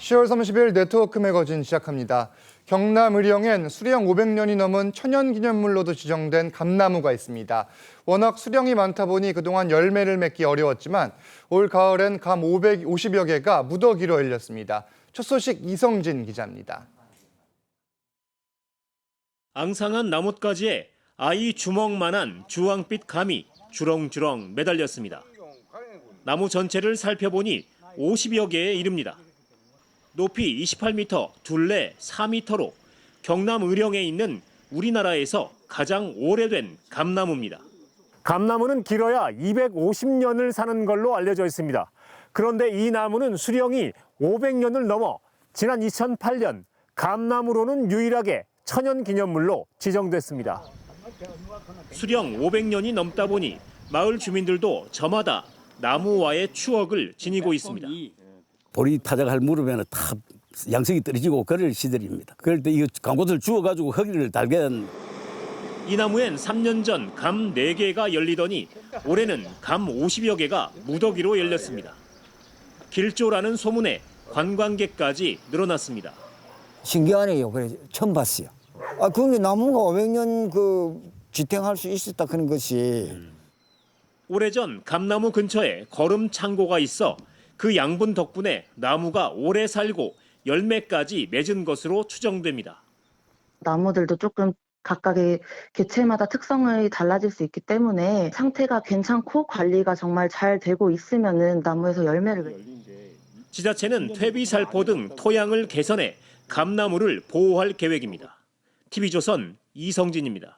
10월 30일 네트워크 매거진 시작합니다. 경남 의령엔 수령 500년이 넘은 천연기념물로도 지정된 감나무가 있습니다. 워낙 수령이 많다 보니 그동안 열매를 맺기 어려웠지만 올 가을엔 감 550여 개가 무더기로 열렸습니다. 첫 소식 이성진 기자입니다. 앙상한 나뭇가지에 아이 주먹만한 주황빛 감이 주렁주렁 매달렸습니다. 나무 전체를 살펴보니 50여 개에 이릅니다. 높이 28m, 둘레 4m로 경남 의령에 있는 우리나라에서 가장 오래된 감나무입니다. 감나무는 길어야 250년을 사는 걸로 알려져 있습니다. 그런데 이 나무는 수령이 500년을 넘어 지난 2008년 감나무로는 유일하게 천연기념물로 지정됐습니다. 수령 500년이 넘다 보니 마을 주민들도 저마다 나무와의 추억을 지니고 있습니다. 보리 타작할 무릎에는 다 양석이 떨어지고 그럴 시절입니다. 그럴 때 이 감꽃을 주워가지고 흙을 달게 한. 이 나무엔 3년 전 감 4개가 열리더니 올해는 감 50여 개가 무더기로 열렸습니다. 길조라는 소문에 관광객까지 늘어났습니다. 신기하네요. 그래 처음 봤어요. 그게 나무가 500년 지탱할 수 있었다 그런 것이. 오래전 감나무 근처에 거름 창고가 있어 그 양분 덕분에 나무가 오래 살고 열매까지 맺은 것으로 추정됩니다. 나무들도 조금 각각의 개체마다 특성이 달라질 수 있기 때문에 상태가 괜찮고 관리가 정말 잘 되고 있으면은 나무에서 열매를 지자체는 퇴비살포 등 토양을 개선해 감나무를 보호할 계획입니다. TV조선 이성진입니다.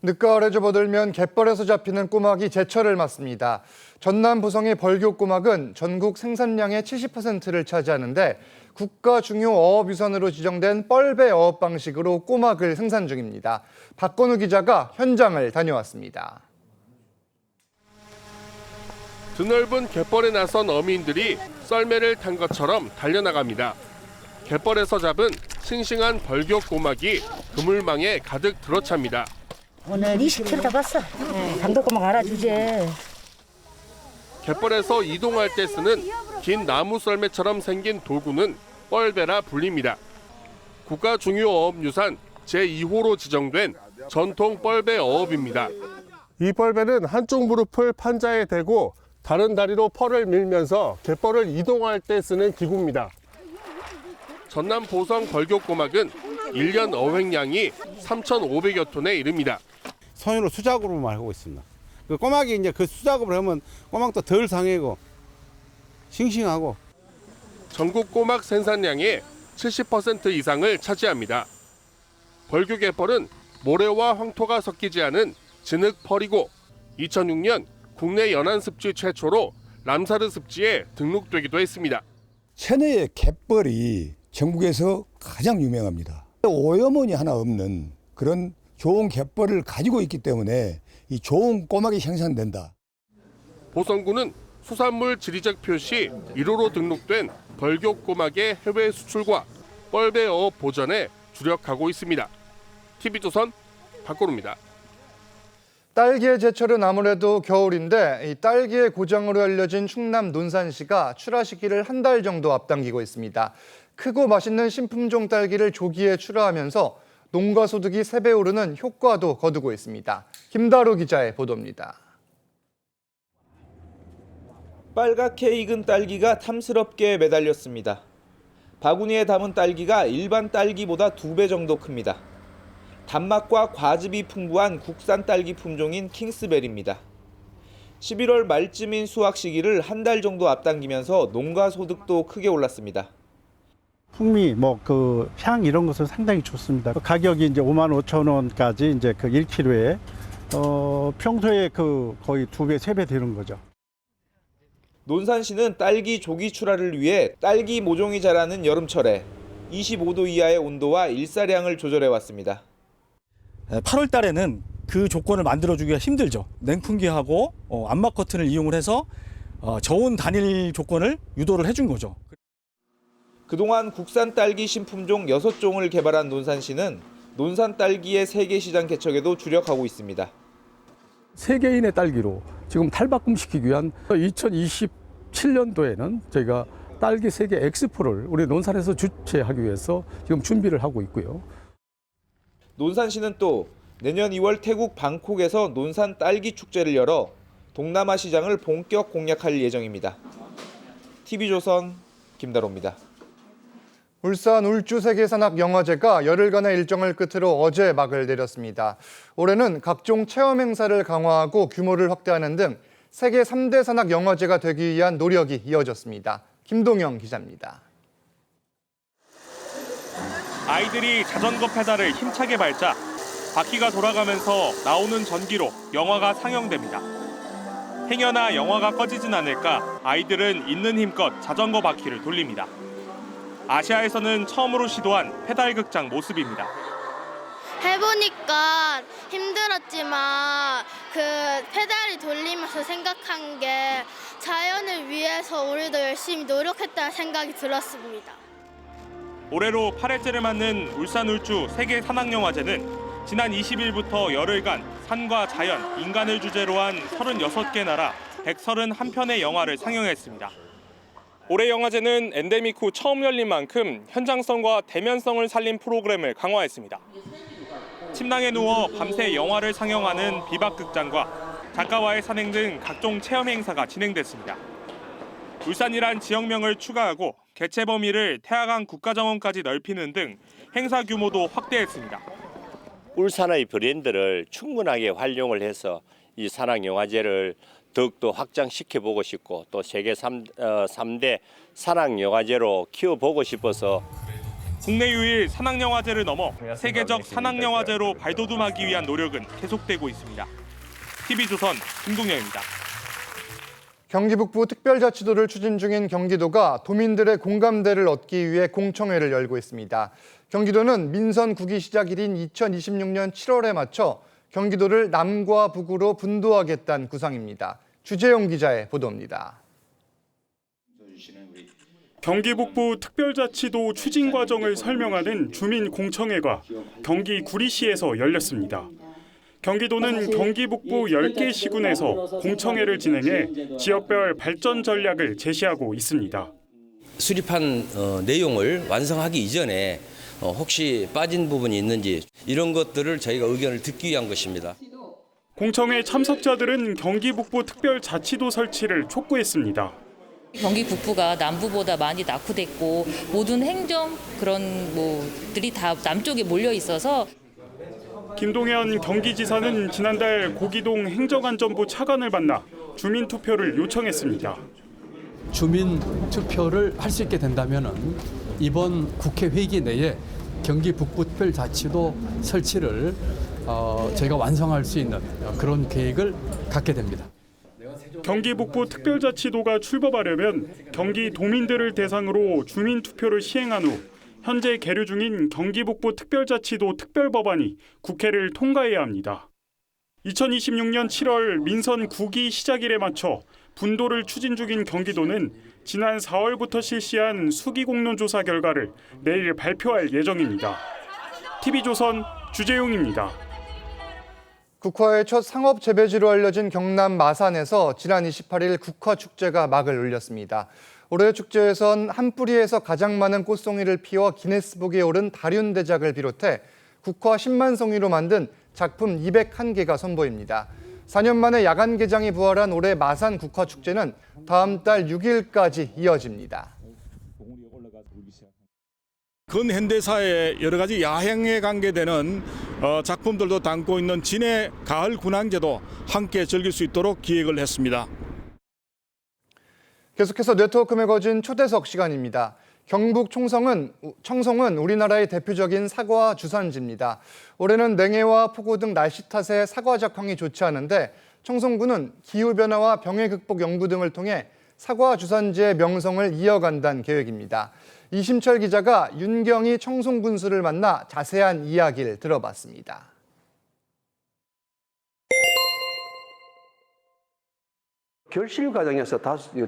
늦가을에 접어들면 갯벌에서 잡히는 꼬막이 제철을 맞습니다. 전남 부성의 벌교꼬막은 전국 생산량의 70%를 차지하는데 국가 중요 어업유산으로 지정된 뻘배 어업 방식으로 꼬막을 생산 중입니다. 박건우 기자가 현장을 다녀왔습니다. 드넓은 갯벌에 나선 어민들이 썰매를 탄 것처럼 달려나갑니다. 갯벌에서 잡은 싱싱한 벌교꼬막이 그물망에 가득 들어찹니다. 오늘 20kg 잡았어. 감독꼬막 알아주지. 갯벌에서 이동할 때 쓰는 긴 나무 썰매처럼 생긴 도구는 뻘배라 불립니다. 국가 중요 어업유산 제2호로 지정된 전통 뻘배 어업입니다. 이 뻘배는 한쪽 무릎을 판자에 대고 다른 다리로 펄을 밀면서 갯벌을 이동할 때 쓰는 기구입니다. 전남 보성 벌교꼬막은 1년 어획량이 3,500여 톤에 이릅니다. 손으로 수작업으로만 하고 있습니다. 그 꼬막이 이제 그 수작업을 하면 꼬막도 덜 상하고 싱싱하고. 전국 꼬막 생산량의 70% 이상을 차지합니다. 벌교 갯벌은 모래와 황토가 섞이지 않은 진흙 펄이고 2006년 국내 연안 습지 최초로 람사르 습지에 등록되기도 했습니다. 천혜의 갯벌이 전국에서 가장 유명합니다. 오염원이 하나 없는 그런 좋은 갯벌을 가지고 있기 때문에 이 좋은 꼬막이 생산된다. 보성군은 수산물 지리적 표시 1호로 등록된 벌교 꼬막의 해외 수출과 뻘배 어업 보전에 주력하고 있습니다. TV조선 박건우입니다. 딸기의 제철은 아무래도 겨울인데 이 딸기의 고장으로 알려진 충남 논산시가 출하 시기를 한 달 정도 앞당기고 있습니다. 크고 맛있는 신품종 딸기를 조기에 출하하면서 농가 소득이 3배 오르는 효과도 거두고 있습니다. 김다루 기자의 보도입니다. 빨갛게 익은 딸기가 탐스럽게 매달렸습니다. 바구니에 담은 딸기가 일반 딸기보다 2배 정도 큽니다. 단맛과 과즙이 풍부한 국산 딸기 품종인 킹스베리입니다. 11월 말쯤인 수확 시기를 한 달 정도 앞당기면서 농가 소득도 크게 올랐습니다. 풍미, 향 이런 것은 상당히 좋습니다. 가격이 이제 55,000원까지 이제 1kg에 평소에 거의 2배, 3배 되는 거죠. 논산시는 딸기 조기 출하를 위해 딸기 모종이 자라는 여름철에 25도 이하의 온도와 일사량을 조절해 왔습니다. 8월 달에는 그 조건을 만들어주기가 힘들죠. 냉풍기하고 암막 커튼을 이용을 해서 저온 단일 조건을 유도를 해준 거죠. 그동안 국산 딸기 신품종 6종을 개발한 논산시는 논산 딸기의 세계 시장 개척에도 주력하고 있습니다. 세계인의 딸기로 지금 탈바꿈시키기 위한 2027년도에는 저희가 딸기 세계 엑스포를 우리 논산에서 주최하기 위해서 지금 준비를 하고 있고요. 논산시는 또 내년 2월 태국 방콕에서 논산 딸기 축제를 열어 동남아 시장을 본격 공략할 예정입니다. TV조선 김다로입니다. 울산 울주세계산악영화제가 열흘간의 일정을 끝으로 어제 막을 내렸습니다. 올해는 각종 체험 행사를 강화하고 규모를 확대하는 등 세계 3대 산악영화제가 되기 위한 노력이 이어졌습니다. 김동영 기자입니다. 아이들이 자전거 페달을 힘차게 밟자 바퀴가 돌아가면서 나오는 전기로 영화가 상영됩니다. 행여나 영화가 꺼지진 않을까 아이들은 있는 힘껏 자전거 바퀴를 돌립니다. 아시아에서는 처음으로 시도한 페달 극장 모습입니다. 해보니까 힘들었지만 그 페달이 돌리면서 생각한 게 자연을 위해서 우리도 열심히 노력했다는 생각이 들었습니다. 올해로 8회째를 맞는 울산 울주 세계 산악영화제는 지난 20일부터 열흘간 산과 자연, 인간을 주제로 한 36개 나라 131편의 영화를 상영했습니다. 올해 영화제는 엔데믹 후 처음 열린 만큼 현장성과 대면성을 살린 프로그램을 강화했습니다. 침낭에 누워 밤새 영화를 상영하는 비박극장과 작가와의 산행 등 각종 체험 행사가 진행됐습니다. 울산이란 지역명을 추가하고 개최 범위를 태화강 국가정원까지 넓히는 등 행사 규모도 확대했습니다. 울산의 브랜드를 충분하게 활용을 해서 이 산악영화제를 더욱더 확장시켜보고 싶고 또 세계 3대 산악영화제로 키워보고 싶어서 국내 유일 산악영화제를 넘어 세계적 산악영화제로 발돋움하기 위한 노력은 계속되고 있습니다. TV조선 김동영입니다. 경기 북부 특별자치도를 추진 중인 경기도가 도민들의 공감대를 얻기 위해 공청회를 열고 있습니다. 경기도는 민선 9기 시작일인 2026년 7월에 맞춰 경기도를 남과 북으로 분도하겠다는 구상입니다. 주재용 기자의 보도입니다. 경기 북부 특별자치도 추진 과정을 설명하는 주민 공청회가 경기 구리시에서 열렸습니다. 경기도는 경기 북부 10개 시군에서 공청회를 진행해 지역별 발전 전략을 제시하고 있습니다. 수립한 내용을 완성하기 이전에 혹시 빠진 부분이 있는지 이런 것들을 저희가 의견을 듣기 위한 것입니다. 공청회 참석자들은 경기 북부 특별자치도 설치를 촉구했습니다. 경기 북부가 남부보다 많이 낙후됐고 모든 행정 그런 뭐들이 다 남쪽에 몰려 있어서 김동현 경기지사는 지난달 고기동 행정안전부 차관을 만나 주민투표를 요청했습니다. 주민투표를 할 수 있게 된다면 이번 국회 회기 내에 경기 북부 특별자치도 설치를 저희가 완성할 수 있는 그런 계획을 갖게 됩니다. 경기 북부 특별자치도가 출범하려면 경기 도민들을 대상으로 주민투표를 시행한 후 현재 계류 중인 경기 북부 특별자치도 특별법안이 국회를 통과해야 합니다. 2026년 7월 민선 9기 시작일에 맞춰 분도를 추진 중인 경기도는 지난 4월부터 실시한 수기공론조사 결과를 내일 발표할 예정입니다. TV조선 주재용입니다. 국화의 첫 상업재배지로 알려진 경남 마산에서 지난 28일 국화축제가 막을 울렸습니다. 올해 축제에선 한 뿌리에서 가장 많은 꽃송이를 피워 기네스북에 오른 다륜대작을 비롯해 국화 10만 송이로 만든 작품 201개가 선보입니다. 4년 만에 야간 개장이 부활한 올해 마산 국화축제는 다음 달 6일까지 이어집니다. 근현대사의 여러 가지 야행에 관계되는 작품들도 담고 있는 진해 가을 군항제도 함께 즐길 수 있도록 기획을 했습니다. 계속해서 네트워크 매거진 초대석 시간입니다. 경북 청송은 우리나라의 대표적인 사과 주산지입니다. 올해는 냉해와 폭우 등 날씨 탓에 사과 작황이 좋지 않은데 청송군은 기후변화와 병해 극복 연구 등을 통해 사과 주산지의 명성을 이어간다는 계획입니다. 이심철 기자가 윤경희 청송군수를 만나 자세한 이야기를 들어봤습니다. 결실 과정에서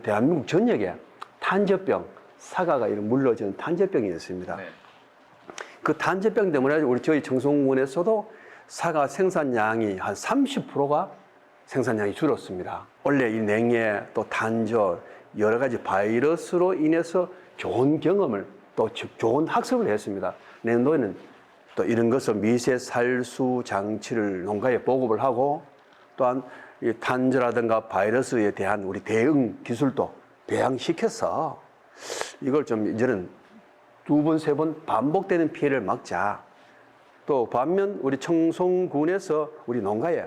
대한민국 전역에 탄저병, 사과가 이런 물러지는 탄저병이 있습니다. 그 탄저병 때문에 저희 청송군에서도 사과 생산량이 한 30%가 생산량이 줄었습니다. 원래 이 냉해 또 탄저 여러 가지 바이러스로 인해서 좋은 경험을 또 좋은 학습을 했습니다. 내년도에는 또 이런 것을 미세 살수 장치를 농가에 보급을 하고 또한 이 탄저라든가 바이러스에 대한 우리 대응 기술도 배양시켜서 이걸 좀 이제는 2번, 3번 반복되는 피해를 막자. 또 반면 우리 청송군에서 우리 농가에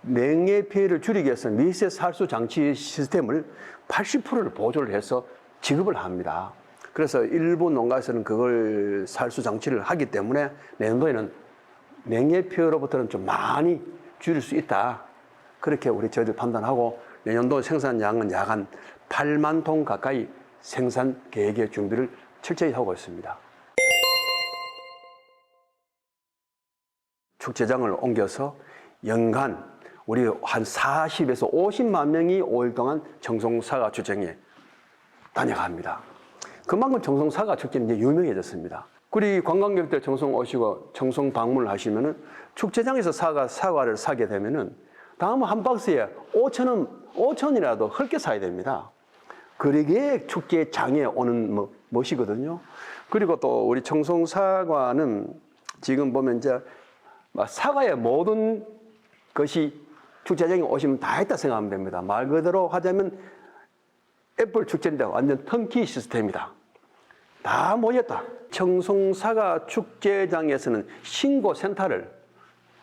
냉해 피해를 줄이기 위해서 미세 살수 장치 시스템을 80%를 보조를 해서 지급을 합니다. 그래서 일부 농가에서는 그걸 살수 장치를 하기 때문에 내년도에는 냉해 피해로부터는 좀 많이 줄일 수 있다. 그렇게 저희들 판단하고 내년도 생산량은 약 한 8만 톤 가까이 생산 계획의 준비를 철저히 하고 있습니다. 축제장을 옮겨서 연간 우리 한 40에서 50만 명이 5일 동안 청송사과 축제에 다녀갑니다. 그만큼 청송사과 축제는 이제 유명해졌습니다. 우리 관광객들 청송 오시고 청송 방문을 하시면은 축제장에서 사과를 사게 되면은 다음 한 박스에 5,000원이라도 헐게 사야 됩니다. 그러기에 축제장에 오는 멋이거든요. 그리고 또 우리 청송 사과는 지금 보면 이제 사과의 모든 것이 축제장에 오시면 다 했다 생각하면 됩니다. 말 그대로 하자면 애플 축제인데 완전 턴키 시스템이다. 다 모였다. 청송 사과 축제장에서는 신고센터를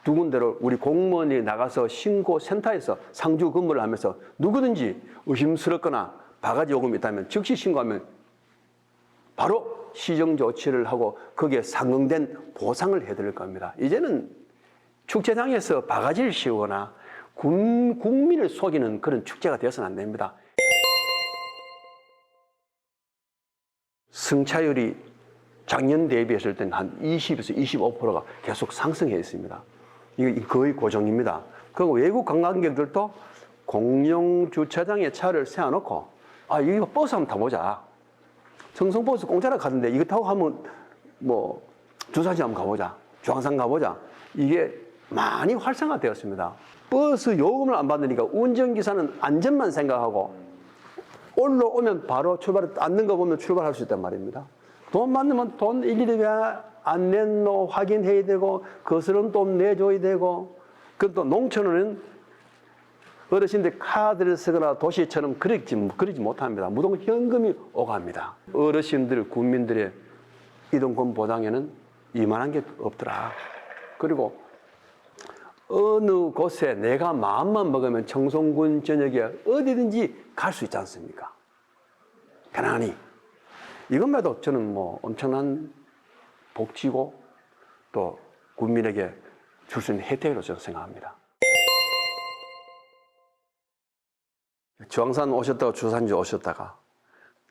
2군데로 우리 공무원이 나가서 신고센터에서 상주 근무를 하면서 누구든지 의심스럽거나 바가지 요금이 있다면 즉시 신고하면 바로 시정 조치를 하고 거기에 상응된 보상을 해드릴 겁니다. 이제는 축제장에서 바가지를 씌우거나 국민을 속이는 그런 축제가 되어서는 안 됩니다. 승차율이 작년 대비했을 때는 한 20에서 25%가 계속 상승해 있습니다. 이게 거의 고정입니다. 그리고 외국 관광객들도 공영 주차장에 차를 세워놓고 이거 버스 한번 타보자. 청송버스 공짜로 가던데 이거 타고 하면 주사지 한번 가보자. 중앙산 가보자. 이게 많이 활성화되었습니다. 버스 요금을 안 받으니까 운전기사는 안전만 생각하고 올라오면 바로 앉는 거 보면 출발할 수 있단 말입니다. 돈 받으면 돈 일일이 왜 안 냈노 확인해야 되고 거스름 돈 내줘야 되고 그건 또 농촌은 어르신들 카드를 쓰거나 도시처럼 그러지 못합니다. 무조건 현금이 오갑니다. 어르신들, 국민들의 이동권 보장에는 이만한 게 없더라. 그리고 어느 곳에 내가 마음만 먹으면 청송군 전역에 어디든지 갈 수 있지 않습니까? 편안히. 이것마도 저는 엄청난 복지고 또 국민에게 줄 수 있는 혜택으로 저는 생각합니다. 주황산 오셨다가 주산지 오셨다가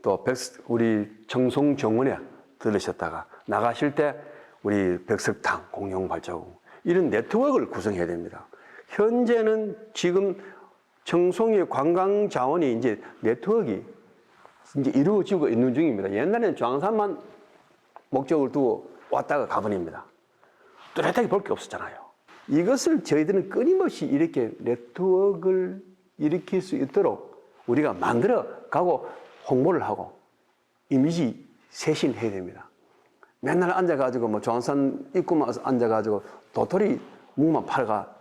또 우리 청송 정원에 들으셨다가 나가실 때 우리 백석탕 공영발자국 이런 네트워크를 구성해야 됩니다. 현재는 지금 청송의 관광 자원이 이제 네트워크가 이제 이루어지고 있는 중입니다. 옛날에는 주황산만 목적을 두고 왔다가 가버립니다. 뚜렷하게 볼 게 없었잖아요. 이것을 저희들은 끊임없이 이렇게 네트워크를 일으킬 수 있도록 우리가 만들어 가고 홍보를 하고 이미지 쇄신해야 됩니다. 맨날 앉아가지고 중앙산 입구만 앉아가지고 도토리 묵만 팔아가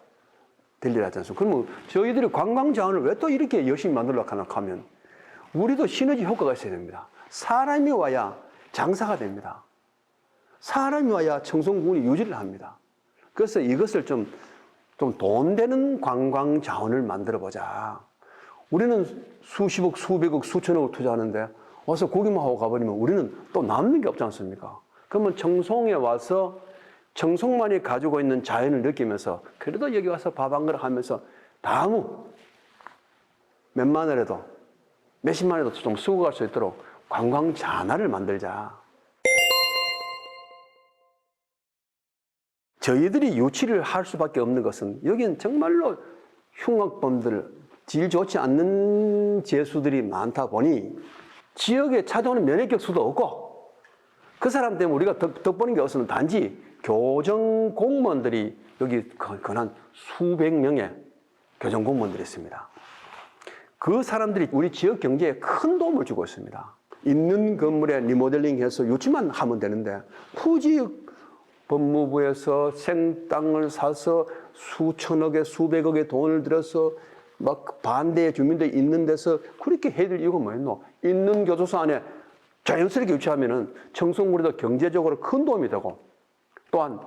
들리라 하지 않습니까? 그러면 저희들이 관광 자원을 왜 또 이렇게 열심히 만들려고 하면 우리도 시너지 효과가 있어야 됩니다. 사람이 와야 장사가 됩니다. 사람이 와야 청송군이 유지를 합니다. 그래서 이것을 좀 돈 되는 관광 자원을 만들어 보자. 우리는 수십억, 수백억, 수천억을 투자하는데 와서 고기만 하고 가버리면 우리는 또 남는 게 없지 않습니까? 그러면 청송에 와서 청송만이 가지고 있는 자연을 느끼면서 그래도 여기 와서 밥 한 그릇 하면서 다음 몇만 원이라도 몇십만 원이라도 좀 쓰고 갈 수 있도록 관광 잔화를 만들자. 저희들이 유치를 할 수밖에 없는 것은 여기는 정말로 흉악범들, 질 좋지 않는 죄수들이 많다 보니 지역에 찾아오는 면회격 수도 없고 그 사람 때문에 우리가 덕 보는 게 없으면 단지 교정 공무원들이 여기 근한 수백 명의 교정 공무원들이 있습니다. 그 사람들이 우리 지역 경제에 큰 도움을 주고 있습니다. 있는 건물에 리모델링해서 유치만 하면 되는데 굳이 법무부에서 생땅을 사서 수천억에 수백억의 돈을 들여서 막 반대의 주민들이 있는 데서 그렇게 해야 될 이유가 뭐였노? 있는 교도소 안에 자연스럽게 유치하면은 청송구리도 경제적으로 큰 도움이 되고 또한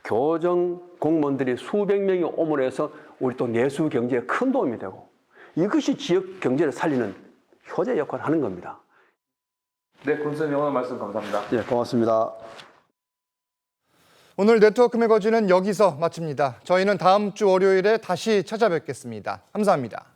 교정 공무원들이 수백 명이 오므로 해서 우리 또 내수 경제에 큰 도움이 되고 이것이 지역 경제를 살리는 효자 역할을 하는 겁니다. 네, 군수님 오늘 말씀 감사합니다. 네, 고맙습니다. 오늘 네트워크 매거진은 여기서 마칩니다. 저희는 다음 주 월요일에 다시 찾아뵙겠습니다. 감사합니다.